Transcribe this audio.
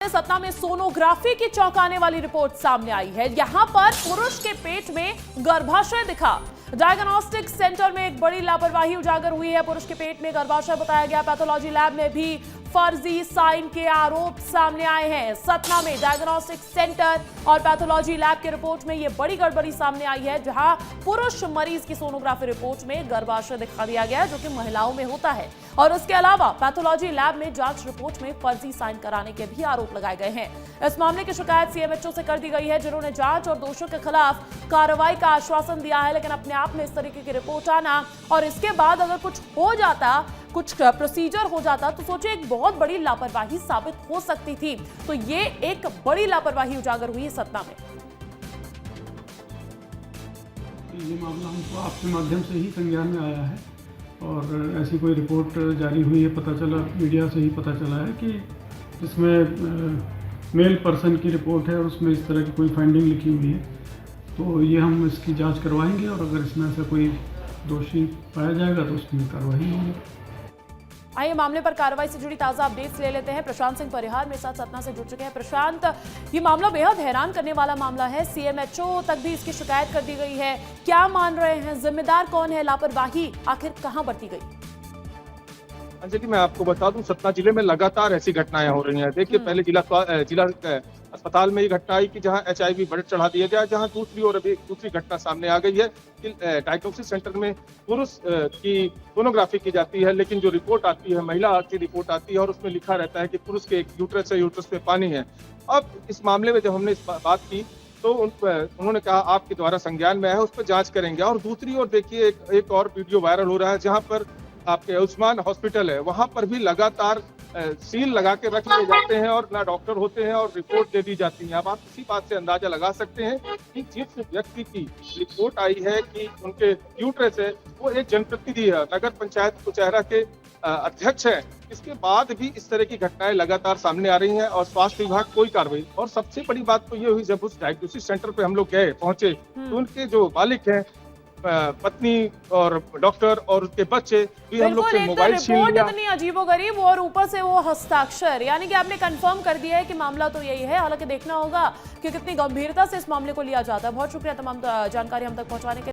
सतना में सोनोग्राफी की चौंकाने वाली रिपोर्ट सामने आई है। यहां पर पुरुष के पेट में गर्भाशय दिखा। डायग्नोस्टिक सेंटर में एक बड़ी लापरवाही उजागर हुई है। पुरुष के पेट में गर्भाशय बताया गया। पैथोलॉजी लैब में भी फर्जी साइन के आरोप सामने आए हैं। सतना में डायग्नोस्टिक सेंटर और पैथोलॉजी लैब की रिपोर्ट में यह बड़ी गड़बड़ी सामने आई है, जहां पुरुष मरीज की सोनोग्राफी रिपोर्ट में गर्भाशय दिखा दिया गया, जो कि महिलाओं में होता है। और उसके अलावा पैथोलॉजी लैब में जांच रिपोर्ट में फर्जी साइन कराने के भी आरोप लगाए गए हैं। इस मामले की शिकायत सीएमएचओ से कर दी गई है, जिन्होंने जांच और दोषियों के खिलाफ कार्रवाई का आश्वासन दिया है। लेकिन अपने आप में इस तरीके की रिपोर्ट आना और इसके बाद अगर कुछ हो जाता, कुछ प्रोसीजर हो जाता, तो सोचिए एक बहुत बड़ी लापरवाही साबित हो सकती थी। तो ये एक बड़ी लापरवाही उजागर हुई है सतना में। ये मामला हमको आपके माध्यम से ही संज्ञान में आया है और ऐसी कोई रिपोर्ट जारी हुई है, पता चला, मीडिया से ही पता चला है कि इसमें मेल पर्सन की रिपोर्ट है और उसमें इस तरह की कोई फाइंडिंग लिखी हुई है। तो ये हम इसकी जांच करवाएंगे और अगर इसमें ऐसा कोई दोषी पाया जाएगा तो उसमें कार्रवाई होगी। आइए मामले पर कार्रवाई से जुड़ी ताजा अपडेट्स ले लेते हैं। प्रशांत सिंह परिहार मेरे साथ सतना से जुड़ चुके हैं। प्रशांत, ये मामला बेहद हैरान करने वाला मामला है। सीएमएचओ तक भी इसकी शिकायत कर दी गई है। क्या मान रहे हैं, जिम्मेदार कौन है, लापरवाही आखिर कहां बरती गई? अंजलि, मैं आपको बता दूं, सतना जिले में लगातार ऐसी घटनाएं हो रही हैं। देखिए, पहले जिला अस्पताल में ये घटना आई कि जहां HIV ब्लड चढ़ा दिया गया, जहां दूसरी ओर अभी दूसरी घटना सामने आ गई है कि डायग्नोस्टिक सेंटर में पुरुष की सोनोग्राफी की जाती है, लेकिन जो रिपोर्ट आती है, महिला की रिपोर्ट आती है और उसमें लिखा रहता है कि पुरुष के एक यूट्रस है, यूट्रस में पानी है। अब इस मामले में जब हमने इस बात की तो उन्होंने कहा आपके द्वारा संज्ञान में है, उस पर जांच करेंगे। और दूसरी ओर देखिए, एक और वीडियो वायरल हो रहा है जहां पर आपके उस्मान हॉस्पिटल है, वहां पर भी लगातार सील लगा के रख लिए जाते हैं और ना डॉक्टर होते हैं और रिपोर्ट दे दी जाती है। अब आप इसी बात से अंदाजा लगा सकते हैं कि जिस व्यक्ति की रिपोर्ट आई है कि उनके यूट्रस है, वो एक जनप्रतिनिधि है, नगर पंचायत कुचहरा के अध्यक्ष हैं। इसके बाद भी इस तरह की घटनाएं लगातार सामने आ रही हैं और स्वास्थ्य विभाग कोई कार्रवाई। और सबसे बड़ी बात तो ये हुई, जब उस डायग्नोस्टिक सेंटर पे हम लोग पहुंचे तो उनके जो मालिक हैं, पत्नी और डॉक्टर और उसके बच्चे भी हम लोग से मोबाइल छीन लिया। रिपोर्ट इतनी अजीबोगरीब और ऊपर से वो हस्ताक्षर, यानी कि आपने कंफर्म कर दिया है कि मामला तो यही है। हालांकि देखना होगा कि कितनी गंभीरता से इस मामले को लिया जाता है। बहुत शुक्रिया तमाम जानकारी हम तक पहुंचाने के लिए।